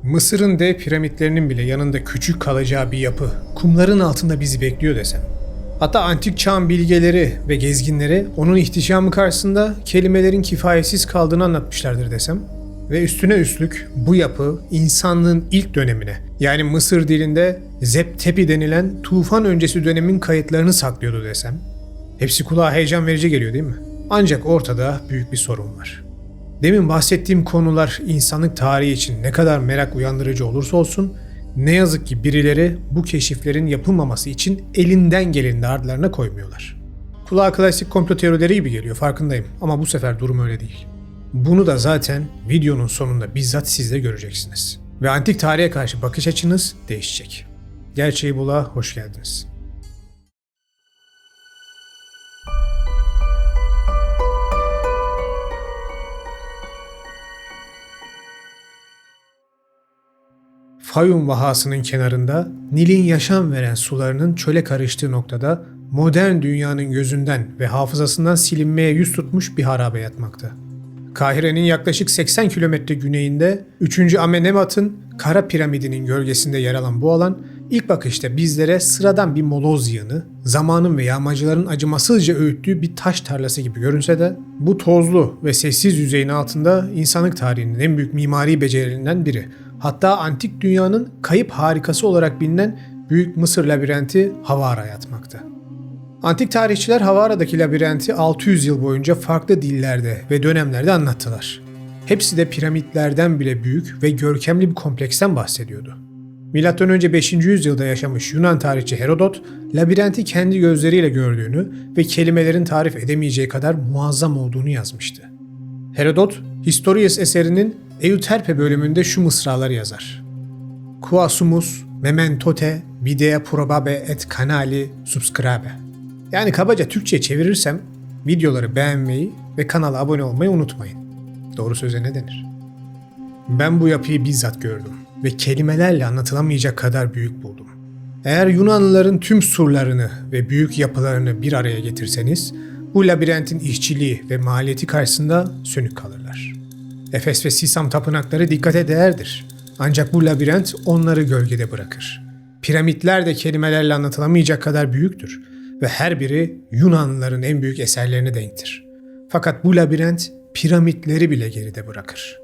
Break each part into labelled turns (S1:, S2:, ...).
S1: Mısır'ın dev piramitlerinin bile yanında küçük kalacağı bir yapı, kumların altında bizi bekliyor desem. Hatta antik çağın bilgeleri ve gezginleri onun ihtişamı karşısında kelimelerin kifayetsiz kaldığını anlatmışlardır desem. Ve üstüne üstlük bu yapı insanlığın ilk dönemine, yani Mısır dilinde Zeptepi denilen tufan öncesi dönemin kayıtlarını saklıyordu desem. Hepsi kulağa heyecan verici geliyor değil mi? Ancak ortada büyük bir sorun var. Demin bahsettiğim konular insanlık tarihi için ne kadar merak uyandırıcı olursa olsun, ne yazık ki birileri bu keşiflerin yapılmaması için elinden geleni de ardlarına koymuyorlar. Kulağa klasik komplo teorileri gibi geliyor, farkındayım, ama bu sefer durum öyle değil. Bunu da zaten videonun sonunda bizzat siz de göreceksiniz. Ve antik tarihe karşı bakış açınız değişecek. Gerçeği Bul'a hoş geldiniz. Fayum vahasının kenarında, Nil'in yaşam veren sularının çöle karıştığı noktada modern dünyanın gözünden ve hafızasından silinmeye yüz tutmuş bir harabe yatmakta. Kahire'nin yaklaşık 80 kilometre güneyinde 3. Amenemhat'ın Kara Piramidinin gölgesinde yer alan bu alan, ilk bakışta bizlere sıradan bir moloz yığını, zamanın ve yağmacıların acımasızca öğüttüğü bir taş tarlası gibi görünse de, bu tozlu ve sessiz yüzeyin altında insanlık tarihinin en büyük mimari becerilerinden biri. Hatta antik dünyanın kayıp harikası olarak bilinen Büyük Mısır labirenti Havara yatmakta. Antik tarihçiler Havara'daki labirenti 600 yıl boyunca farklı dillerde ve dönemlerde anlattılar. Hepsi de piramitlerden bile büyük ve görkemli bir kompleksten bahsediyordu. M.Ö. 5. yüzyılda yaşamış Yunan tarihçi Herodot, labirenti kendi gözleriyle gördüğünü ve kelimelerin tarif edemeyeceği kadar muazzam olduğunu yazmıştı. Herodot, Historias eserinin Euterpe bölümünde şu mısraları yazar. Quasumus mementote videa probabe et canali subscribe. Yani kabaca Türkçe'ye çevirirsem, videoları beğenmeyi ve kanala abone olmayı unutmayın. Doğru söze ne denir? Ben bu yapıyı bizzat gördüm ve kelimelerle anlatılamayacak kadar büyük buldum. Eğer Yunanlıların tüm surlarını ve büyük yapılarını bir araya getirseniz, bu labirentin işçiliği ve maliyeti karşısında sönük kalırlar. Efes ve Sisam tapınakları dikkate değerdir. Ancak bu labirent onları gölgede bırakır. Piramitler de kelimelerle anlatılamayacak kadar büyüktür ve her biri Yunanlıların en büyük eserlerine denktir. Fakat bu labirent piramitleri bile geride bırakır.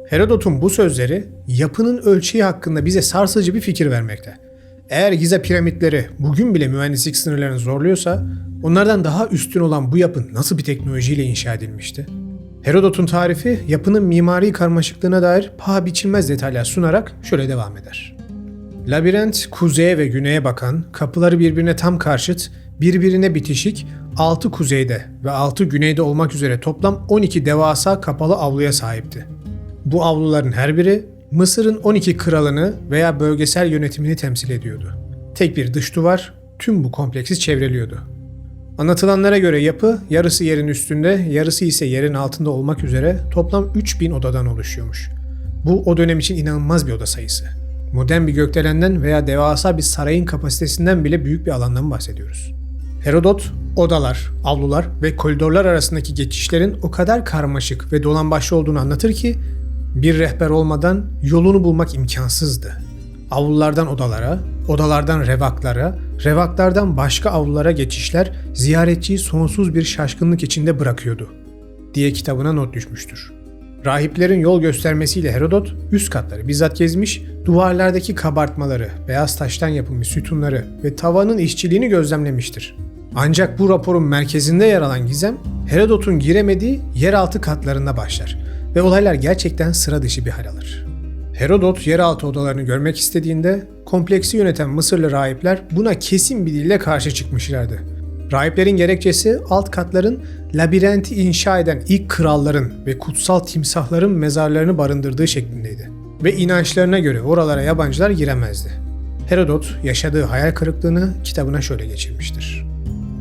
S1: Herodot'un bu sözleri yapının ölçeği hakkında bize sarsıcı bir fikir vermekte. Eğer Giza piramitleri bugün bile mühendislik sınırlarını zorluyorsa, onlardan daha üstün olan bu yapı nasıl bir teknolojiyle inşa edilmişti? Herodot'un tarifi yapının mimari karmaşıklığına dair paha biçilmez detaylar sunarak şöyle devam eder. Labirent kuzeye ve güneye bakan, kapıları birbirine tam karşıt, birbirine bitişik 6 kuzeyde ve 6 güneyde olmak üzere toplam 12 devasa kapalı avluya sahipti. Bu avluların her biri Mısır'ın 12 kralını veya bölgesel yönetimini temsil ediyordu. Tek bir dış duvar tüm bu kompleksi çevreliyordu. Anlatılanlara göre yapı yarısı yerin üstünde, yarısı ise yerin altında olmak üzere toplam 3000 odadan oluşuyormuş. Bu o dönem için inanılmaz bir oda sayısı. Modern bir gökdelenden veya devasa bir sarayın kapasitesinden bile büyük bir alandan bahsediyoruz. Herodot, odalar, avlular ve koridorlar arasındaki geçişlerin o kadar karmaşık ve dolambaçlı olduğunu anlatır ki, bir rehber olmadan yolunu bulmak imkansızdı. Avlulardan odalara, odalardan revaklara, revaklardan başka avlulara geçişler ziyaretçiyi sonsuz bir şaşkınlık içinde bırakıyordu, diye kitabına not düşmüştür. Rahiplerin yol göstermesiyle Herodot üst katları bizzat gezmiş, duvarlardaki kabartmaları, beyaz taştan yapılmış sütunları ve tavanın işçiliğini gözlemlemiştir. Ancak bu raporun merkezinde yer alan gizem, Herodot'un giremediği yeraltı katlarında başlar ve olaylar gerçekten sıra dışı bir hal alır. Herodot yeraltı odalarını görmek istediğinde kompleksi yöneten Mısırlı rahipler buna kesin bir dille karşı çıkmışlardı. Rahiplerin gerekçesi alt katların labirenti inşa eden ilk kralların ve kutsal timsahların mezarlarını barındırdığı şeklindeydi. Ve inançlarına göre oralara yabancılar giremezdi. Herodot yaşadığı hayal kırıklığını kitabına şöyle geçirmiştir.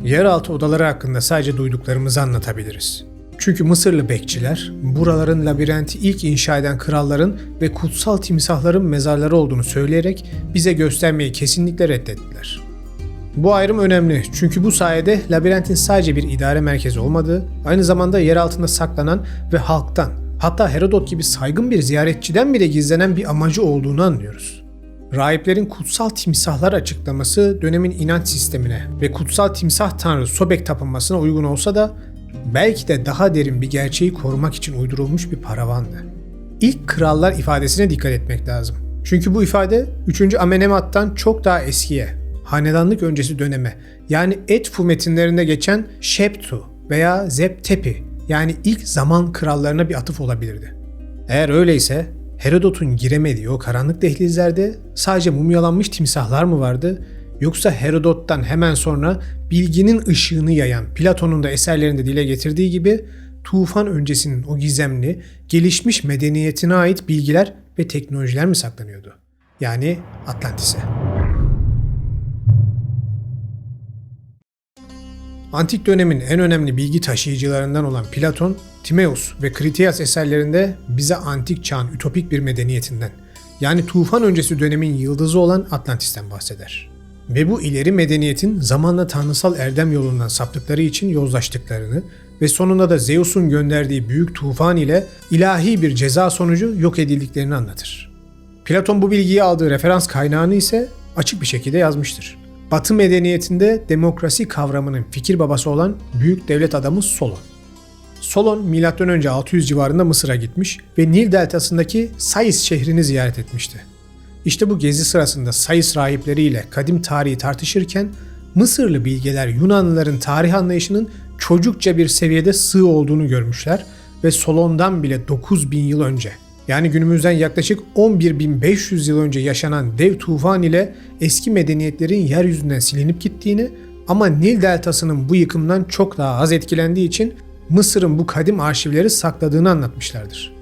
S1: Yeraltı odaları hakkında sadece duyduklarımızı anlatabiliriz. Çünkü Mısırlı bekçiler buraların labirenti ilk inşa eden kralların ve kutsal timsahların mezarları olduğunu söyleyerek bize göstermeyi kesinlikle reddettiler. Bu ayrım önemli çünkü bu sayede labirentin sadece bir idare merkezi olmadığı, aynı zamanda yer altında saklanan ve halktan, Hatta Herodot gibi saygın bir ziyaretçiden bile gizlenen bir amacı olduğunu anlıyoruz. Rahiplerin kutsal timsahlar açıklaması dönemin inanç sistemine ve kutsal timsah tanrı Sobek tapınmasına uygun olsa da belki de daha derin bir gerçeği korumak için uydurulmuş bir paravandı. İlk krallar ifadesine dikkat etmek lazım. Çünkü bu ifade 3. Amenemhat'tan çok daha eskiye, hanedanlık öncesi döneme, yani Edfu metinlerinde geçen Şeptu veya Zep-Tepi, yani ilk zaman krallarına bir atıf olabilirdi. Eğer öyleyse Herodot'un giremediği o karanlık dehlizlerde sadece mumyalanmış timsahlar mı vardı, yoksa Herodot'tan hemen sonra bilginin ışığını yayan Platon'un da eserlerinde dile getirdiği gibi tufan öncesinin o gizemli, gelişmiş medeniyetine ait bilgiler ve teknolojiler mi saklanıyordu? Yani Atlantis'e. Antik dönemin en önemli bilgi taşıyıcılarından olan Platon, Timaeus ve Critias eserlerinde bize antik çağın ütopik bir medeniyetinden, yani tufan öncesi dönemin yıldızı olan Atlantis'ten bahseder. Ve bu ileri medeniyetin zamanla tanrısal erdem yolundan saptıkları için yozlaştıklarını ve sonunda da Zeus'un gönderdiği büyük tufan ile ilahi bir ceza sonucu yok edildiklerini anlatır. Platon bu bilgiyi aldığı referans kaynağını ise açık bir şekilde yazmıştır. Batı medeniyetinde demokrasi kavramının fikir babası olan büyük devlet adamı Solon. Solon M.Ö. 600 civarında Mısır'a gitmiş ve Nil deltasındaki Sais şehrini ziyaret etmişti. İşte bu gezi sırasında Sais rahipleriyle kadim tarihi tartışırken Mısırlı bilgeler Yunanlıların tarih anlayışının çocukça bir seviyede sığ olduğunu görmüşler ve Solon'dan bile 9000 yıl önce, yani günümüzden yaklaşık 11.500 yıl önce yaşanan dev tufan ile eski medeniyetlerin yeryüzünden silinip gittiğini ama Nil deltasının bu yıkımdan çok daha az etkilendiği için Mısır'ın bu kadim arşivleri sakladığını anlatmışlardır.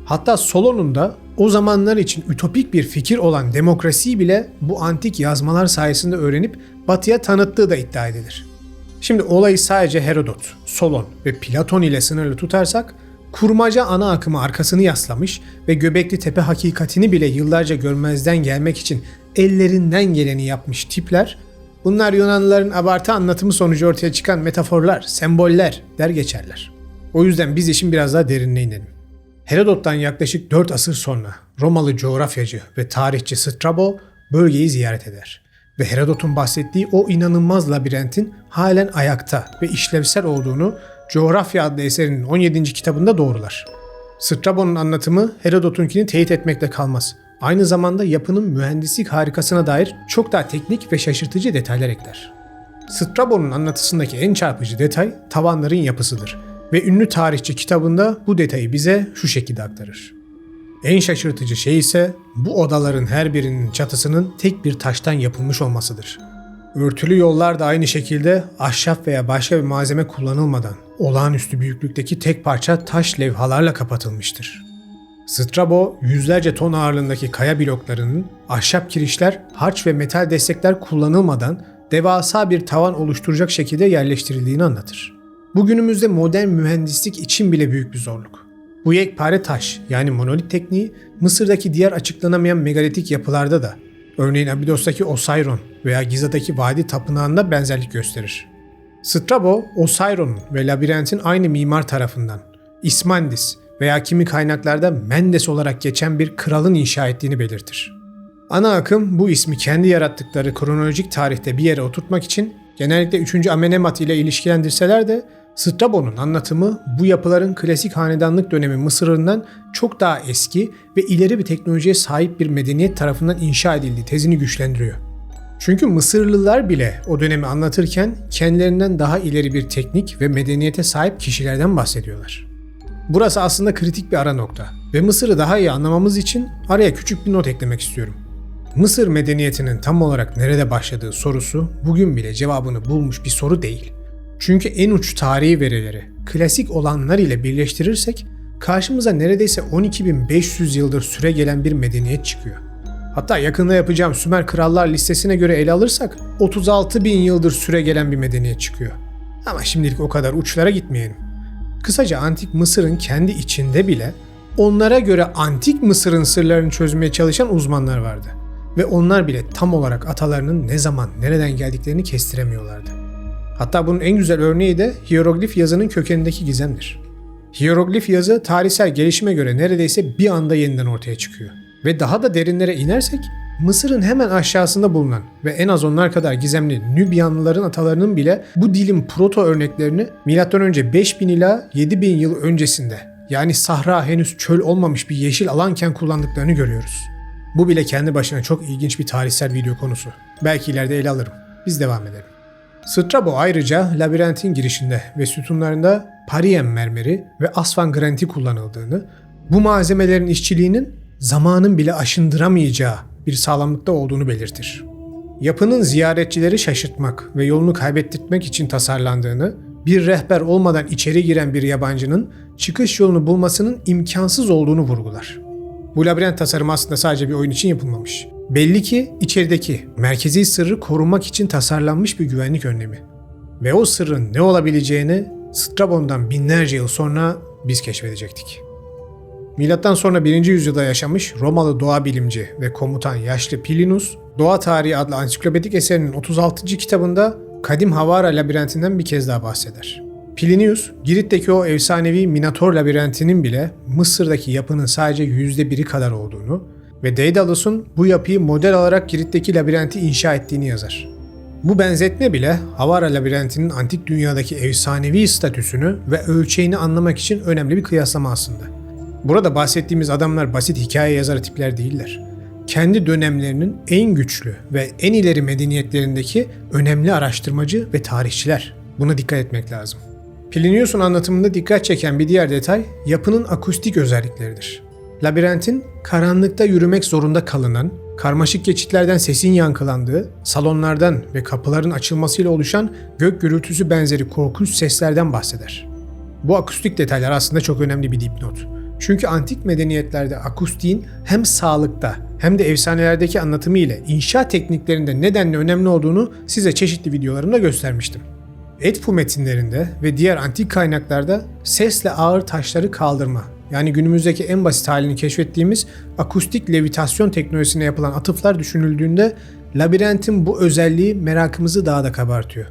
S1: Hatta Solon'un da o zamanlar için ütopik bir fikir olan demokrasiyi bile bu antik yazmalar sayesinde öğrenip Batı'ya tanıttığı da iddia edilir. Şimdi olayı sadece Herodot, Solon ve Platon ile sınırlı tutarsak, kurmaca ana akımı arkasını yaslamış ve Göbekli Tepe hakikatini bile yıllarca görmezden gelmek için ellerinden geleni yapmış tipler, bunlar Yunanlıların abartı anlatımı sonucu ortaya çıkan metaforlar, semboller der geçerler. O yüzden biz işin biraz daha derinine inelim. Herodot'tan yaklaşık 4 asır sonra Romalı coğrafyacı ve tarihçi Strabo bölgeyi ziyaret eder ve Herodot'un bahsettiği o inanılmaz labirentin halen ayakta ve işlevsel olduğunu Coğrafya adlı eserinin 17. kitabında doğrular. Strabo'nun anlatımı Herodot'unkini teyit etmekle kalmaz. Aynı zamanda yapının mühendislik harikasına dair çok daha teknik ve şaşırtıcı detaylar ekler. Strabo'nun anlatısındaki en çarpıcı detay tavanların yapısıdır ve ünlü tarihçi kitabında bu detayı bize şu şekilde aktarır. En şaşırtıcı şey ise bu odaların her birinin çatısının tek bir taştan yapılmış olmasıdır. Örtülü yollar da aynı şekilde ahşap veya başka bir malzeme kullanılmadan olağanüstü büyüklükteki tek parça taş levhalarla kapatılmıştır. Strabo, yüzlerce ton ağırlığındaki kaya bloklarının ahşap kirişler, harç ve metal destekler kullanılmadan devasa bir tavan oluşturacak şekilde yerleştirildiğini anlatır. Bugünümüzde modern mühendislik için bile büyük bir zorluk. Bu yekpare taş, yani monolit tekniği Mısır'daki diğer açıklanamayan megalitik yapılarda da, örneğin Abidos'taki Osairon veya Giza'daki Vadi Tapınağı'nda benzerlik gösterir. Strabo, Osairon'un ve labirentin aynı mimar tarafından Ismandis veya kimi kaynaklarda Mendes olarak geçen bir kralın inşa ettiğini belirtir. Ana akım bu ismi kendi yarattıkları kronolojik tarihte bir yere oturtmak için genellikle 3. Amenemhat ile ilişkilendirseler de Strabo'nun anlatımı bu yapıların klasik hanedanlık dönemi Mısır'ından çok daha eski ve ileri bir teknolojiye sahip bir medeniyet tarafından inşa edildiği tezini güçlendiriyor. Çünkü Mısırlılar bile o dönemi anlatırken kendilerinden daha ileri bir teknik ve medeniyete sahip kişilerden bahsediyorlar. Burası aslında kritik bir ara nokta ve Mısır'ı daha iyi anlamamız için araya küçük bir not eklemek istiyorum. Mısır medeniyetinin tam olarak nerede başladığı sorusu bugün bile cevabını bulmuş bir soru değil. Çünkü en uç tarihi verileri klasik olanlar ile birleştirirsek karşımıza neredeyse 12.500 yıldır süre gelen bir medeniyet çıkıyor. Hatta yakında yapacağım Sümer Krallar listesine göre ele alırsak 36.000 yıldır süre gelen bir medeniyet çıkıyor. Ama şimdilik o kadar uçlara gitmeyelim. Kısaca Antik Mısır'ın kendi içinde bile onlara göre Antik Mısır'ın sırlarını çözmeye çalışan uzmanlar vardı. Ve onlar bile tam olarak atalarının ne zaman, nereden geldiklerini kestiremiyorlardı. Hatta bunun en güzel örneği de hieroglif yazının kökenindeki gizemdir. Hiyeroglif yazı tarihsel gelişime göre neredeyse bir anda yeniden ortaya çıkıyor. Ve daha da derinlere inersek Mısır'ın hemen aşağısında bulunan ve en az onlar kadar gizemli Nübyanlıların atalarının bile bu dilin proto örneklerini M.Ö. 5000 ila 7000 yıl öncesinde, yani Sahra henüz çöl olmamış bir yeşil alanken kullandıklarını görüyoruz. Bu bile kendi başına çok ilginç bir tarihsel video konusu. Belki ileride ele alırım. Biz devam edelim. Strabo ayrıca labirentin girişinde ve sütunlarında Parien mermeri ve asfan graniti kullanıldığını, bu malzemelerin işçiliğinin zamanın bile aşındıramayacağı bir sağlamlıkta olduğunu belirtir. Yapının ziyaretçileri şaşırtmak ve yolunu kaybettirmek için tasarlandığını, bir rehber olmadan içeri giren bir yabancının çıkış yolunu bulmasının imkansız olduğunu vurgular. Bu labirent tasarımı aslında sadece bir oyun için yapılmamış. Belli ki içerideki merkezi sırrı korumak için tasarlanmış bir güvenlik önlemi. Ve o sırrın ne olabileceğini Strabon'dan binlerce yıl sonra biz keşfedecektik. Milattan sonra 1. yüzyılda yaşamış Romalı doğa bilimci ve komutan yaşlı Plinus, Doğa Tarihi adlı ansiklopedik eserinin 36. kitabında Kadim Havara labirentinden bir kez daha bahseder. Plinius, Girit'teki o efsanevi Minotor labirentinin bile Mısır'daki yapının sadece %1'i kadar olduğunu ve Daidalus'un bu yapıyı model alarak Girit'teki labirenti inşa ettiğini yazar. Bu benzetme bile Havara labirentinin antik dünyadaki efsanevi statüsünü ve ölçeğini anlamak için önemli bir kıyaslama aslında. Burada bahsettiğimiz adamlar basit hikaye yazarı tipler değiller. Kendi dönemlerinin en güçlü ve en ileri medeniyetlerindeki önemli araştırmacı ve tarihçiler. Buna dikkat etmek lazım. Plinius'un anlatımında dikkat çeken bir diğer detay yapının akustik özellikleridir. Labirentin karanlıkta yürümek zorunda kalınan, karmaşık geçitlerden sesin yankılandığı, salonlardan ve kapıların açılmasıyla oluşan gök gürültüsü benzeri korkunç seslerden bahseder. Bu akustik detaylar aslında çok önemli bir dipnot. Çünkü antik medeniyetlerde akustiğin hem sağlıkta hem de efsanelerdeki anlatımı ile inşa tekniklerinde nedenle önemli olduğunu size çeşitli videolarımda göstermiştim. Edfu metinlerinde ve diğer antik kaynaklarda sesle ağır taşları kaldırma, yani günümüzdeki en basit halini keşfettiğimiz akustik levitasyon teknolojisine yapılan atıflar düşünüldüğünde labirentin bu özelliği merakımızı daha da kabartıyor.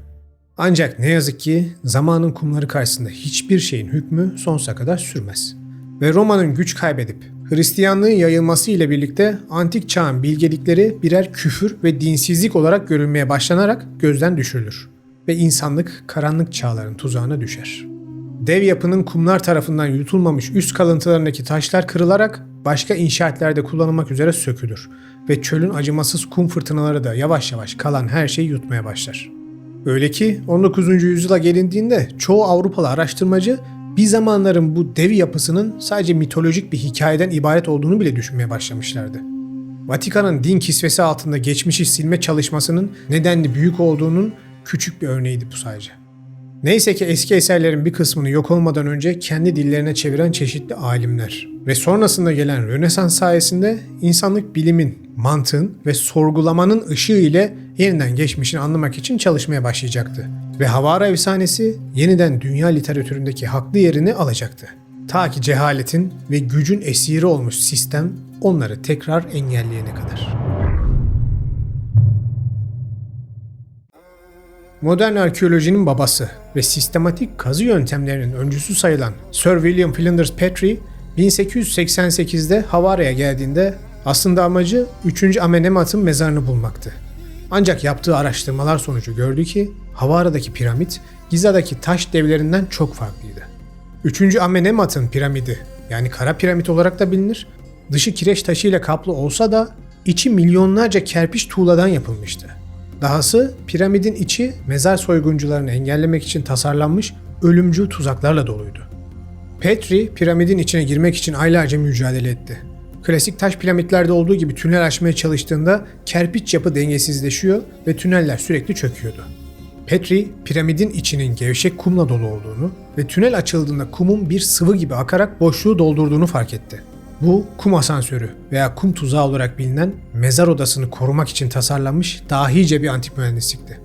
S1: Ancak ne yazık ki zamanın kumları karşısında hiçbir şeyin hükmü sonsuza kadar sürmez. Ve Roma'nın güç kaybedip Hristiyanlığın yayılması ile birlikte antik çağın bilgelikleri birer küfür ve dinsizlik olarak görülmeye başlanarak gözden düşürülür ve insanlık karanlık çağların tuzağına düşer. Dev yapının kumlar tarafından yutulmamış üst kalıntılarındaki taşlar kırılarak başka inşaatlerde kullanılmak üzere sökülür ve çölün acımasız kum fırtınaları da yavaş yavaş kalan her şeyi yutmaya başlar. Öyle ki 19. yüzyıla gelindiğinde çoğu Avrupalı araştırmacı bir zamanların bu dev yapısının sadece mitolojik bir hikayeden ibaret olduğunu bile düşünmeye başlamışlardı. Vatikan'ın din kisvesi altında geçmişi silme çalışmasının nedenli büyük olduğunun küçük bir örneğiydi bu sadece. Neyse ki eski eserlerin bir kısmını yok olmadan önce kendi dillerine çeviren çeşitli alimler ve sonrasında gelen Rönesans sayesinde insanlık bilimin, mantığın ve sorgulamanın ışığı ile yeniden geçmişini anlamak için çalışmaya başlayacaktı. Ve Havara efsanesi yeniden dünya literatüründeki haklı yerini alacaktı. Ta ki cehaletin ve gücün esiri olmuş sistem onları tekrar engelleyene kadar. Modern arkeolojinin babası ve sistematik kazı yöntemlerinin öncüsü sayılan Sir William Flinders Petrie, 1888'de Havara'ya geldiğinde aslında amacı 3. Amenemhat'ın mezarını bulmaktı. Ancak yaptığı araştırmalar sonucu gördü ki Havara'daki piramit Giza'daki taş devlerinden çok farklıydı. 3. Amenemhat'ın piramidi, yani kara piramit olarak da bilinir, dışı kireç taşıyla kaplı olsa da içi milyonlarca kerpiç tuğladan yapılmıştı. Dahası piramidin içi mezar soyguncularını engellemek için tasarlanmış ölümcül tuzaklarla doluydu. Petrie piramidin içine girmek için aylarca mücadele etti. Klasik taş piramitlerde olduğu gibi tünel açmaya çalıştığında kerpiç yapı dengesizleşiyor ve tüneller sürekli çöküyordu. Petrie, piramidin içinin gevşek kumla dolu olduğunu ve tünel açıldığında kumun bir sıvı gibi akarak boşluğu doldurduğunu fark etti. Bu kum asansörü veya kum tuzağı olarak bilinen mezar odasını korumak için tasarlanmış dahice bir antik mühendislikti.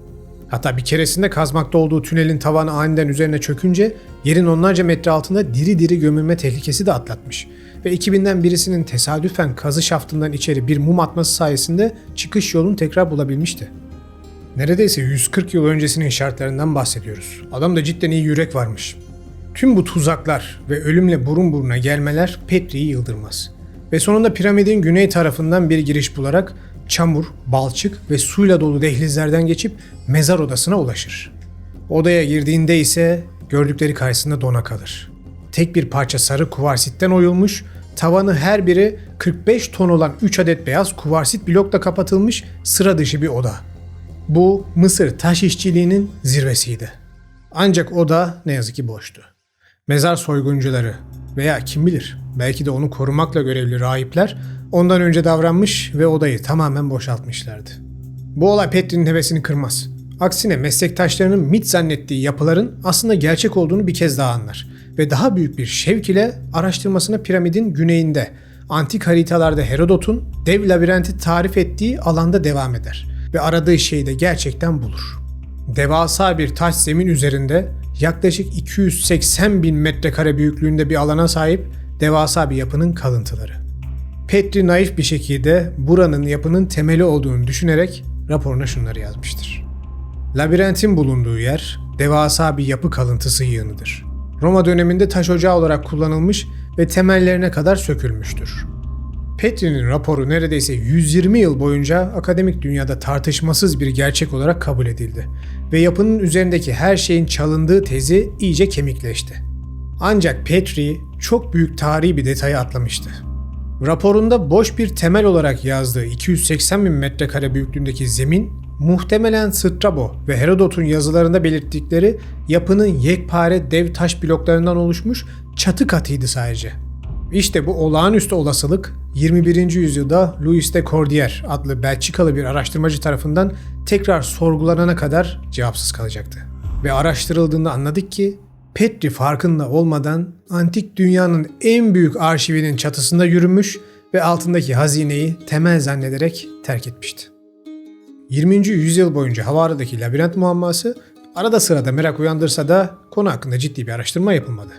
S1: Hatta bir keresinde kazmakta olduğu tünelin tavanı aniden üzerine çökünce yerin onlarca metre altında diri diri gömülme tehlikesi de atlatmış ve ekibinden birisinin tesadüfen kazı şaftından içeri bir mum atması sayesinde çıkış yolunu tekrar bulabilmişti. Neredeyse 140 yıl öncesinin şartlarından bahsediyoruz. Adamda cidden iyi yürek varmış. Tüm bu tuzaklar ve ölümle burun buruna gelmeler Petri'yi yıldırmaz. Ve sonunda piramidin güney tarafından bir giriş bularak çamur, balçık ve suyla dolu dehlizlerden geçip mezar odasına ulaşır. Odaya girdiğinde ise gördükleri karşısında dona kalır. Tek bir parça sarı kuvarsitten oyulmuş, tavanı her biri 45 ton olan 3 adet beyaz kuvarsit blokla kapatılmış sıra dışı bir oda. Bu Mısır taş işçiliğinin zirvesiydi. Ancak oda ne yazık ki boştu. Mezar soyguncuları veya kim bilir belki de onu korumakla görevli rahipler ondan önce davranmış ve odayı tamamen boşaltmışlardı. Bu olay Petri'nin hevesini kırmaz. Aksine meslektaşlarının mit zannettiği yapıların aslında gerçek olduğunu bir kez daha anlar ve daha büyük bir şevk ile araştırmasına piramidin güneyinde, antik haritalarda Herodot'un dev labirenti tarif ettiği alanda devam eder ve aradığı şeyi de gerçekten bulur. Devasa bir taş zemin üzerinde yaklaşık 280 bin metrekare büyüklüğünde bir alana sahip devasa bir yapının kalıntıları. Petri naif bir şekilde buranın yapının temeli olduğunu düşünerek raporuna şunları yazmıştır. Labirentin bulunduğu yer devasa bir yapı kalıntısı yığınıdır. Roma döneminde taş ocağı olarak kullanılmış ve temellerine kadar sökülmüştür. Petri'nin raporu neredeyse 120 yıl boyunca akademik dünyada tartışmasız bir gerçek olarak kabul edildi ve yapının üzerindeki her şeyin çalındığı tezi iyice kemikleşti. Ancak Petri çok büyük tarihi bir detayı atlamıştı. Raporunda boş bir temel olarak yazdığı 280 bin metrekare büyüklüğündeki zemin, muhtemelen Strabo ve Herodot'un yazılarında belirttikleri yapının yekpare dev taş bloklarından oluşmuş çatı katıydı sadece. İşte bu olağanüstü olasılık 21. yüzyılda Louis de Cordier adlı Belçikalı bir araştırmacı tarafından tekrar sorgulanana kadar cevapsız kalacaktı. Ve araştırıldığında anladık ki Petri farkında olmadan antik dünyanın en büyük arşivinin çatısında yürümüş ve altındaki hazineyi temel zannederek terk etmişti. 20. yüzyıl boyunca Havara'daki labirent muamması arada sırada merak uyandırsa da konu hakkında ciddi bir araştırma yapılmadı.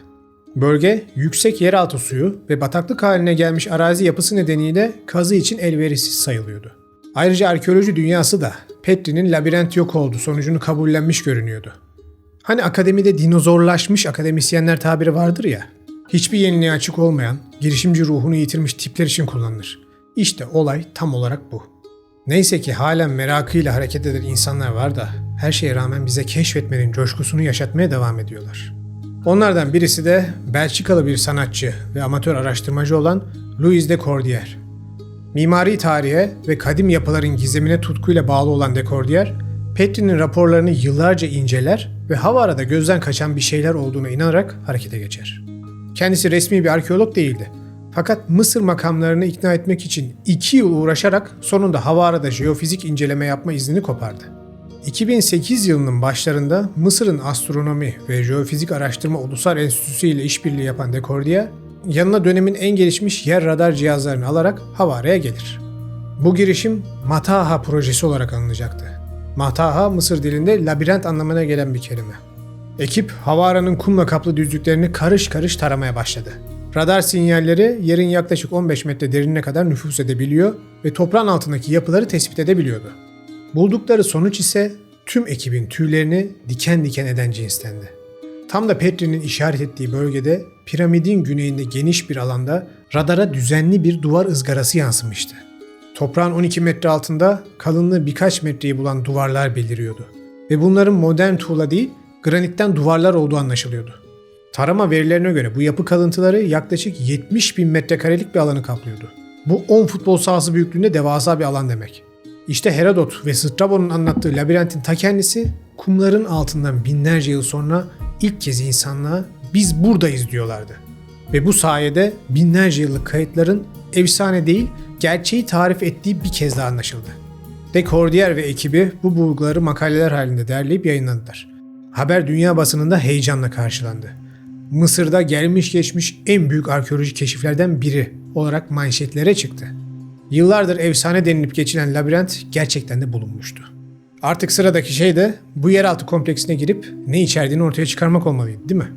S1: Bölge yüksek yeraltı suyu ve bataklık haline gelmiş arazi yapısı nedeniyle kazı için elverişsiz sayılıyordu. Ayrıca arkeoloji dünyası da Petri'nin labirent yok oldu sonucunu kabullenmiş görünüyordu. Hani akademide dinozorlaşmış akademisyenler tabiri vardır ya, hiçbir yeniliğe açık olmayan, girişimci ruhunu yitirmiş tipler için kullanılır. İşte olay tam olarak bu. Neyse ki halen merakıyla hareket eden insanlar var da her şeye rağmen bize keşfetmenin coşkusunu yaşatmaya devam ediyorlar. Onlardan birisi de Belçikalı bir sanatçı ve amatör araştırmacı olan Louis de Cordier. Mimari tarihe ve kadim yapıların gizemine tutkuyla bağlı olan de Cordier, Petri'nin raporlarını yıllarca inceler ve Havara'da gözden kaçan bir şeyler olduğuna inanarak harekete geçer. Kendisi resmi bir arkeolog değildi. Fakat Mısır makamlarını ikna etmek için 2 yıl uğraşarak sonunda Havara'da jeofizik inceleme yapma iznini kopardı. 2008 yılının başlarında Mısır'ın Astronomi ve Jeofizik Araştırma Ulusal Enstitüsü ile işbirliği yapan de Cordier, yanına dönemin en gelişmiş yer radar cihazlarını alarak Havara'ya gelir. Bu girişim Mataha projesi olarak anılacaktı. Mataha, Mısır dilinde labirent anlamına gelen bir kelime. Ekip Havara'nın kumla kaplı düzlüklerini karış karış taramaya başladı. Radar sinyalleri yerin yaklaşık 15 metre derinine kadar nüfuz edebiliyor ve toprağın altındaki yapıları tespit edebiliyordu. Buldukları sonuç ise tüm ekibin tüylerini diken diken eden cinstendi. Tam da Petri'nin işaret ettiği bölgede piramidin güneyinde geniş bir alanda radara düzenli bir duvar ızgarası yansımıştı. Toprağın 12 metre altında kalınlığı birkaç metreyi bulan duvarlar beliriyordu. Ve bunların modern tuğla değil, granitten duvarlar olduğu anlaşılıyordu. Tarama verilerine göre bu yapı kalıntıları yaklaşık 70 bin metrekarelik bir alanı kaplıyordu. Bu 10 futbol sahası büyüklüğünde devasa bir alan demek. İşte Herodot ve Strabo'nun anlattığı labirentin ta kendisi, kumların altından binlerce yıl sonra ilk kez insanlığa biz buradayız diyorlardı. Ve bu sayede binlerce yıllık kayıtların efsane değil, gerçeği tarif ettiği bir kez daha anlaşıldı. De Cordier ve ekibi bu bulguları makaleler halinde derleyip yayınladılar. Haber dünya basınında heyecanla karşılandı. Mısır'da gelmiş geçmiş en büyük arkeolojik keşiflerden biri olarak manşetlere çıktı. Yıllardır efsane denilip geçilen labirent gerçekten de bulunmuştu. Artık sıradaki şey de bu yeraltı kompleksine girip ne içerdiğini ortaya çıkarmak olmalıydı, değil mi?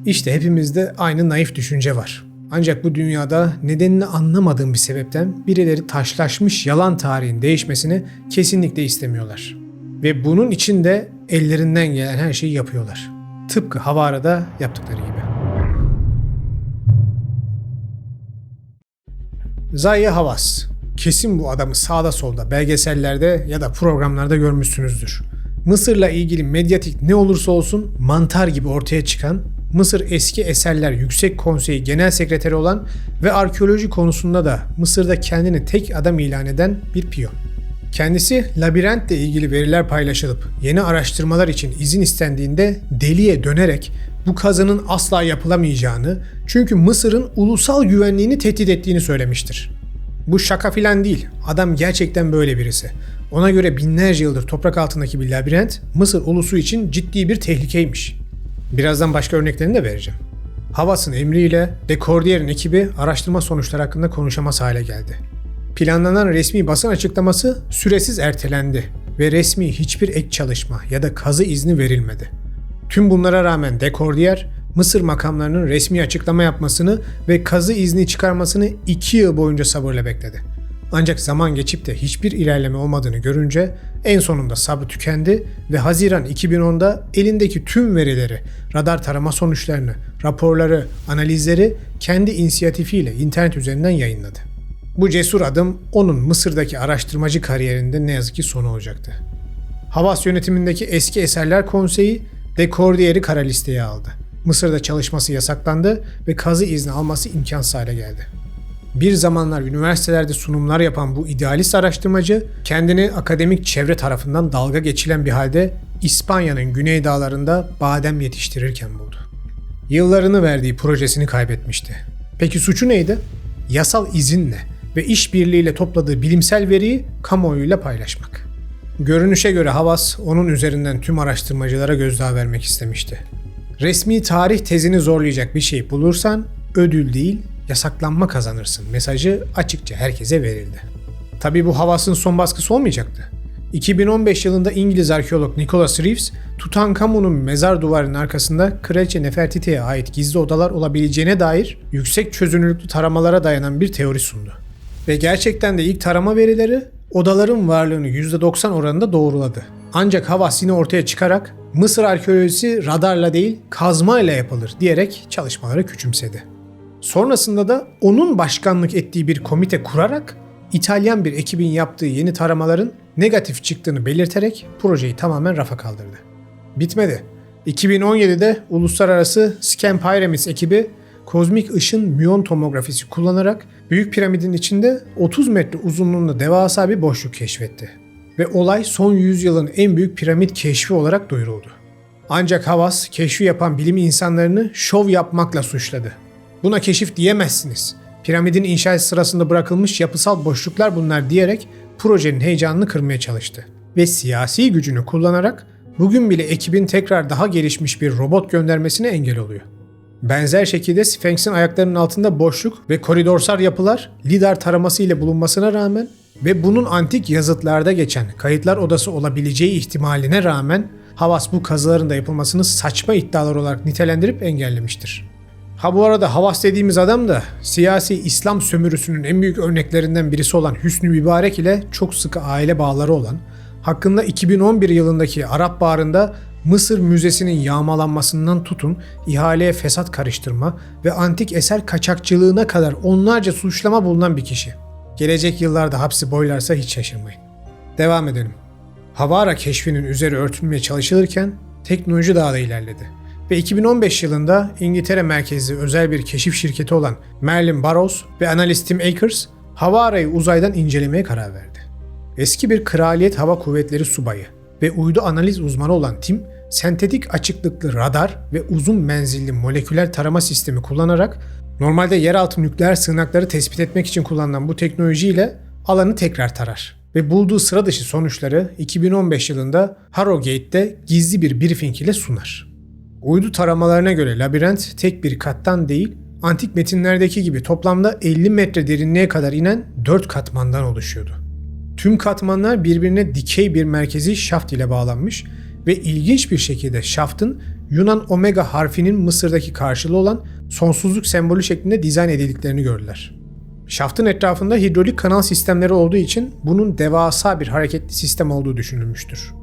S1: İşte hepimizde aynı naif düşünce var. Ancak bu dünyada nedenini anlamadığım bir sebepten birileri taşlaşmış yalan tarihin değişmesini kesinlikle istemiyorlar. Ve bunun için de ellerinden gelen her şeyi yapıyorlar. Tıpkı Havara'da yaptıkları gibi. Zahi Hawass. Kesin bu adamı sağda solda belgesellerde ya da programlarda görmüşsünüzdür. Mısır'la ilgili medyatik ne olursa olsun mantar gibi ortaya çıkan, Mısır Eski Eserler Yüksek Konseyi Genel Sekreteri olan ve arkeoloji konusunda da Mısır'da kendini tek adam ilan eden bir piyon. Kendisi labirentle ilgili veriler paylaşılıp yeni araştırmalar için izin istendiğinde deliye dönerek bu kazının asla yapılamayacağını, çünkü Mısır'ın ulusal güvenliğini tehdit ettiğini söylemiştir. Bu şaka filan değil, adam gerçekten böyle birisi. Ona göre binlerce yıldır toprak altındaki bir labirent Mısır ulusu için ciddi bir tehlikeymiş. Birazdan başka örneklerini de vereceğim. Hawass'ın emriyle de Cordier'in ekibi araştırma sonuçları hakkında konuşamaz hale geldi. Planlanan resmi basın açıklaması süresiz ertelendi ve resmi hiçbir ek çalışma ya da kazı izni verilmedi. Tüm bunlara rağmen de Cordier, Mısır makamlarının resmi açıklama yapmasını ve kazı izni çıkarmasını 2 yıl boyunca sabırla bekledi. Ancak zaman geçip de hiçbir ilerleme olmadığını görünce en sonunda sabrı tükendi ve Haziran 2010'da elindeki tüm verileri, radar tarama sonuçlarını, raporları, analizleri kendi inisiyatifiyle internet üzerinden yayınladı. Bu cesur adım onun Mısır'daki araştırmacı kariyerinde ne yazık ki sonu olacaktı. Hawass yönetimindeki Eski Eserler Konseyi de Cordier'i kara listeye aldı. Mısır'da çalışması yasaklandı ve kazı izni alması imkansız hale geldi. Bir zamanlar üniversitelerde sunumlar yapan bu idealist araştırmacı kendini akademik çevre tarafından dalga geçilen bir halde İspanya'nın güney dağlarında badem yetiştirirken buldu. Yıllarını verdiği projesini kaybetmişti. Peki suçu neydi? Yasal izinle ve işbirliğiyle topladığı bilimsel veriyi kamuoyuyla paylaşmak. Görünüşe göre Hawass onun üzerinden tüm araştırmacılara gözdağı vermek istemişti. Resmi tarih tezini zorlayacak bir şey bulursan ödül değil, yasaklanma kazanırsın mesajı açıkça herkese verildi. Tabii bu Hawass'ın son baskısı olmayacaktı. 2015 yılında İngiliz arkeolog Nicholas Reeves, Tutankamon'un mezar duvarının arkasında Kraliçe Nefertiti'ye ait gizli odalar olabileceğine dair yüksek çözünürlüklü taramalara dayanan bir teori sundu. Ve gerçekten de ilk tarama verileri odaların varlığını %90 oranında doğruladı. Ancak Hawass yine ortaya çıkarak Mısır arkeolojisi radarla değil kazmayla yapılır diyerek çalışmaları küçümsedi. Sonrasında da onun başkanlık ettiği bir komite kurarak İtalyan bir ekibin yaptığı yeni taramaların negatif çıktığını belirterek projeyi tamamen rafa kaldırdı. Bitmedi. 2017'de uluslararası Scan Pyramids ekibi kozmik ışın müyon tomografisi kullanarak Büyük Piramidin içinde 30 metre uzunluğunda devasa bir boşluk keşfetti. Ve olay son yüzyılın en büyük piramit keşfi olarak duyuruldu. Ancak Hawass keşfi yapan bilim insanlarını şov yapmakla suçladı. Buna keşif diyemezsiniz. Piramidin inşaat sırasında bırakılmış yapısal boşluklar bunlar diyerek projenin heyecanını kırmaya çalıştı. Ve siyasi gücünü kullanarak bugün bile ekibin tekrar daha gelişmiş bir robot göndermesine engel oluyor. Benzer şekilde Sphinx'in ayaklarının altında boşluk ve koridorsal yapılar lidar taraması ile bulunmasına rağmen ve bunun antik yazıtlarda geçen kayıtlar odası olabileceği ihtimaline rağmen Hawass bu kazıların da yapılmasını saçma iddialar olarak nitelendirip engellemiştir. Ha bu arada Hawass dediğimiz adam da siyasi İslam sömürüsünün en büyük örneklerinden birisi olan Hüsnü Mübarek ile çok sıkı aile bağları olan, hakkında 2011 yılındaki Arap Baharı'nda Mısır Müzesi'nin yağmalanmasından tutun, ihaleye fesat karıştırma ve antik eser kaçakçılığına kadar onlarca suçlama bulunan bir kişi. Gelecek yıllarda hapsi boylarsa hiç şaşırmayın. Devam edelim. Havara keşfinin üzeri örtülmeye çalışılırken teknoloji daha da ilerledi. Ve 2015 yılında İngiltere merkezli özel bir keşif şirketi olan Merlin Burrows ve analist Tim Akers, Havara'yı uzaydan incelemeye karar verdi. Eski bir Kraliyet Hava Kuvvetleri subayı ve uydu analiz uzmanı olan Tim, sentetik açıklıklı radar ve uzun menzilli moleküler tarama sistemi kullanarak normalde yeraltı nükleer sığınakları tespit etmek için kullanılan bu teknolojiyle alanı tekrar tarar ve bulduğu sıra dışı sonuçları 2015 yılında Harrogate'de gizli bir briefing ile sunar. Uydu taramalarına göre labirent tek bir kattan değil, antik metinlerdeki gibi toplamda 50 metre derinliğe kadar inen 4 katmandan oluşuyordu. Tüm katmanlar birbirine dikey bir merkezi şaft ile bağlanmış ve ilginç bir şekilde şaftın Yunan omega harfinin Mısır'daki karşılığı olan sonsuzluk sembolü şeklinde dizayn edildiklerini gördüler. Şaftın etrafında hidrolik kanal sistemleri olduğu için bunun devasa bir hareketli sistem olduğu düşünülmüştür.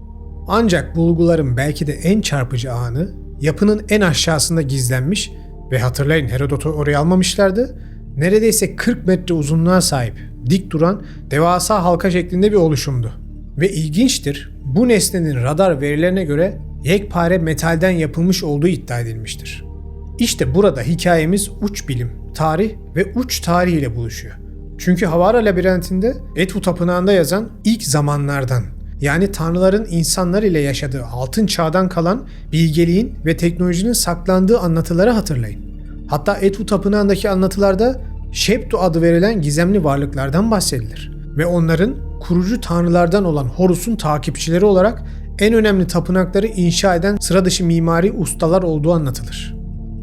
S1: Ancak bulguların belki de en çarpıcı anı yapının en aşağısında gizlenmiş ve hatırlayın Herodot'u oraya almamışlardı, Neredeyse 40 metre uzunluğa sahip, dik duran, devasa halka şeklinde bir oluşumdu. Ve ilginçtir, bu nesnenin radar verilerine göre yekpare metalden yapılmış olduğu iddia edilmiştir. İşte burada hikayemiz uç bilim, tarih ve uç tarih ile buluşuyor. Çünkü Havara labirentinde Edfu Tapınağı'nda yazan ilk zamanlardan, yani tanrıların insanlar ile yaşadığı altın çağdan kalan bilgeliğin ve teknolojinin saklandığı anlatıları hatırlayın. Hatta Edfu Tapınağı'ndaki anlatılarda Sheptu adı verilen gizemli varlıklardan bahsedilir ve onların kurucu tanrılardan olan Horus'un takipçileri olarak en önemli tapınakları inşa eden sıra dışı mimari ustalar olduğu anlatılır.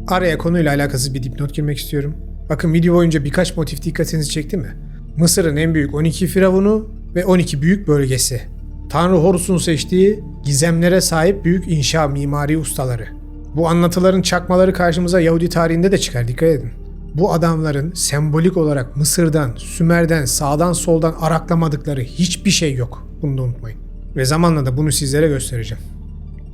S1: Araya konuyla alakasız bir dipnot girmek istiyorum. Bakın video boyunca birkaç motif dikkatinizi çekti mi? Mısır'ın en büyük 12 firavunu ve 12 büyük bölgesi. Tanrı Horus'un seçtiği gizemlere sahip büyük inşa mimari ustaları. Bu anlatıların çakmaları karşımıza Yahudi tarihinde de çıkar, dikkat edin. Bu adamların sembolik olarak Mısır'dan, Sümer'den, sağdan soldan araklamadıkları hiçbir şey yok. Bunu da unutmayın. Ve zamanla da bunu sizlere göstereceğim.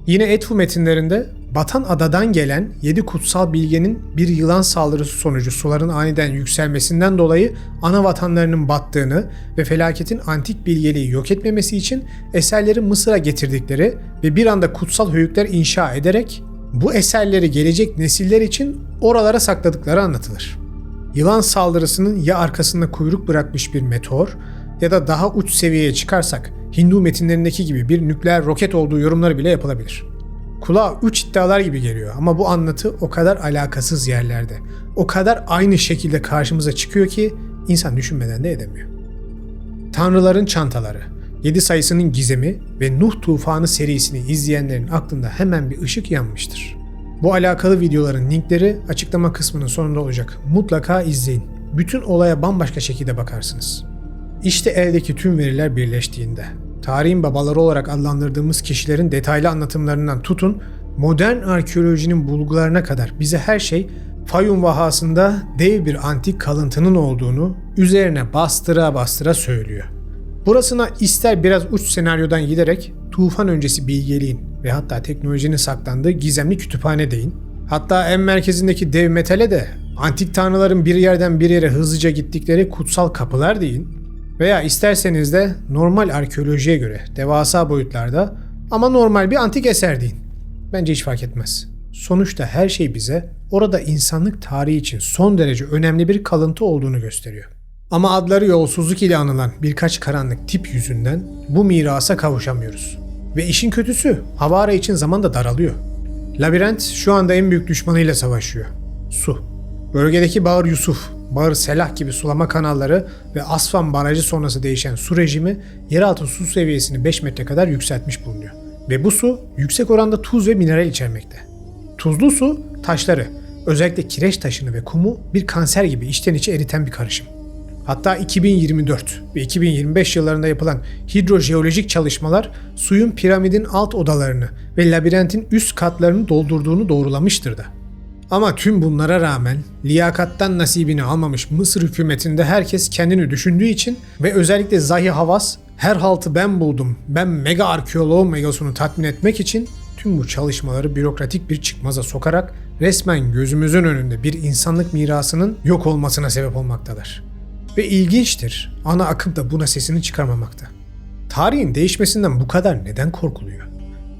S1: Yine Edfu metinlerinde batan adadan gelen 7 kutsal bilgenin bir yılan saldırısı sonucu suların aniden yükselmesinden dolayı ana vatanlarının battığını ve felaketin antik bilgeliği yok etmemesi için eserleri Mısır'a getirdikleri ve bir anda kutsal höyükler inşa ederek bu eserleri gelecek nesiller için oralara sakladıkları anlatılır. Yılan saldırısının ya arkasında kuyruk bırakmış bir meteor ya da daha uç seviyeye çıkarsak Hindu metinlerindeki gibi bir nükleer roket olduğu yorumları bile yapılabilir. Kulağa uç iddialar gibi geliyor ama bu anlatı o kadar alakasız yerlerde, o kadar aynı şekilde karşımıza çıkıyor ki insan düşünmeden de edemiyor. Tanrıların çantaları, 7 sayısının gizemi ve Nuh Tufanı serisini izleyenlerin aklında hemen bir ışık yanmıştır. Bu alakalı videoların linkleri açıklama kısmının sonunda olacak. Mutlaka izleyin. Bütün olaya bambaşka şekilde bakarsınız. İşte eldeki tüm veriler birleştiğinde, tarihin babaları olarak adlandırdığımız kişilerin detaylı anlatımlarından tutun, modern arkeolojinin bulgularına kadar bize her şey Fayum vahasında dev bir antik kalıntının olduğunu üzerine bastıra bastıra söylüyor. Burasına ister biraz uç senaryodan giderek tufan öncesi bilgeliğin ve hatta teknolojinin saklandığı gizemli kütüphane deyin. Hatta en merkezindeki dev metale de antik tanrıların bir yerden bir yere hızlıca gittikleri kutsal kapılar deyin. Veya isterseniz de normal arkeolojiye göre devasa boyutlarda ama normal bir antik eser deyin. Bence hiç fark etmez. Sonuçta her şey bize orada insanlık tarihi için son derece önemli bir kalıntı olduğunu gösteriyor. Ama adları yolsuzluk ile anılan birkaç karanlık tip yüzünden bu mirasa kavuşamıyoruz. Ve işin kötüsü Havara için zaman da daralıyor. Labirent şu anda en büyük düşmanıyla savaşıyor. Su. Bölgedeki Bağır Yusuf, Bağır Selah gibi sulama kanalları ve Asvan Barajı sonrası değişen su rejimi yeraltı su seviyesini 5 metre kadar yükseltmiş bulunuyor. Ve bu su yüksek oranda tuz ve mineral içermekte. Tuzlu su taşları, özellikle kireç taşını ve kumu bir kanser gibi içten içe eriten bir karışım. Hatta 2024 ve 2025 yıllarında yapılan hidrojeolojik çalışmalar suyun piramidin alt odalarını ve labirentin üst katlarını doldurduğunu doğrulamıştır da. Ama tüm bunlara rağmen liyakattan nasibini almamış Mısır hükümetinde herkes kendini düşündüğü için ve özellikle Zahi Havas her haltı ben buldum, ben mega arkeoloğum egosunu tatmin etmek için tüm bu çalışmaları bürokratik bir çıkmaza sokarak resmen gözümüzün önünde bir insanlık mirasının yok olmasına sebep olmaktadır. Ve ilginçtir, ana akım da buna sesini çıkarmamakta. Tarihin değişmesinden bu kadar neden korkuluyor?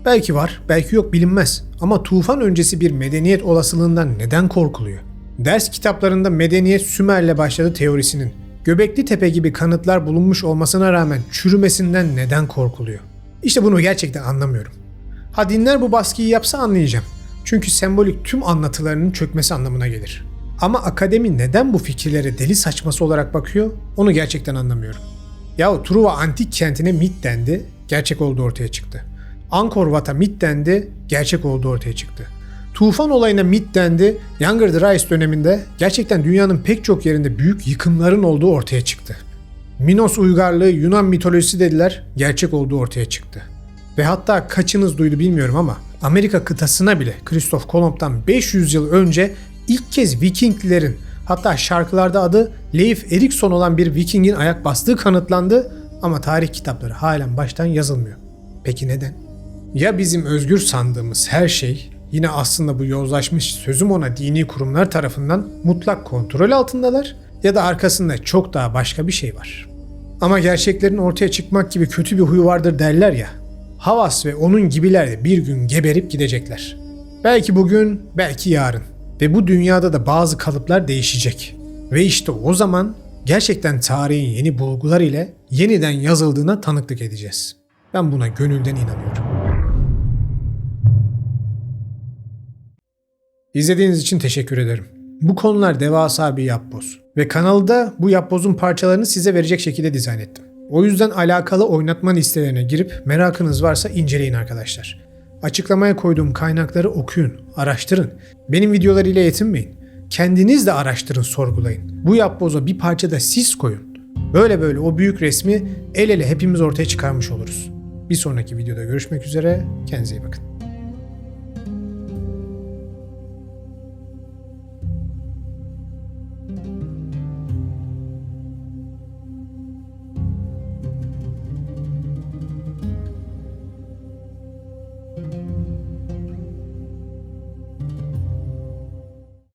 S1: Belki var, belki yok bilinmez ama tufan öncesi bir medeniyet olasılığından neden korkuluyor? Ders kitaplarında medeniyet Sümer'le başladı teorisinin Göbekli Tepe gibi kanıtlar bulunmuş olmasına rağmen çürümesinden neden korkuluyor? İşte bunu gerçekten anlamıyorum. Ha dinler bu baskıyı yapsa anlayacağım. Çünkü sembolik tüm anlatılarının çökmesi anlamına gelir. Ama akademi neden bu fikirlere deli saçması olarak bakıyor, onu gerçekten anlamıyorum. Yahu Truva antik kentine mit dendi, gerçek olduğu ortaya çıktı. Angkor Wat'a mit dendi, gerçek olduğu ortaya çıktı. Tufan olayına mit dendi, Younger Dryas döneminde gerçekten dünyanın pek çok yerinde büyük yıkımların olduğu ortaya çıktı. Minos uygarlığı Yunan mitolojisi dediler, gerçek olduğu ortaya çıktı. Ve hatta kaçınız duydu bilmiyorum ama Amerika kıtasına bile Christoph Kolomb'dan 500 yıl önce ilk kez Vikinglilerin, hatta şarkılarda adı Leif Erikson olan bir Viking'in ayak bastığı kanıtlandı ama tarih kitapları halen baştan yazılmıyor. Peki neden? Ya bizim özgür sandığımız her şey yine aslında bu yozlaşmış sözüm ona dini kurumlar tarafından mutlak kontrol altındalar Ya da arkasında çok daha başka bir şey var. Ama gerçeklerin ortaya çıkmak gibi kötü bir huyu vardır derler ya. Havas ve onun gibiler de bir gün geberip gidecekler. Belki bugün, belki yarın. Ve bu dünyada da bazı kalıplar değişecek. Ve işte o zaman gerçekten tarihin yeni bulgular ile yeniden yazıldığına tanıklık edeceğiz. Ben buna gönülden inanıyorum. İzlediğiniz için teşekkür ederim. Bu konular devasa bir yapboz. Ve kanalda bu yapbozun parçalarını size verecek şekilde dizayn ettim. O yüzden alakalı oynatma listelerine girip merakınız varsa inceleyin arkadaşlar. Açıklamaya koyduğum kaynakları okuyun, araştırın. Benim videolarıyla yetinmeyin. Kendiniz de araştırın, sorgulayın. Bu yapboza bir parça da siz koyun. Böyle böyle o büyük resmi el ele hepimiz ortaya çıkarmış oluruz. Bir sonraki videoda görüşmek üzere. Kendinize iyi bakın.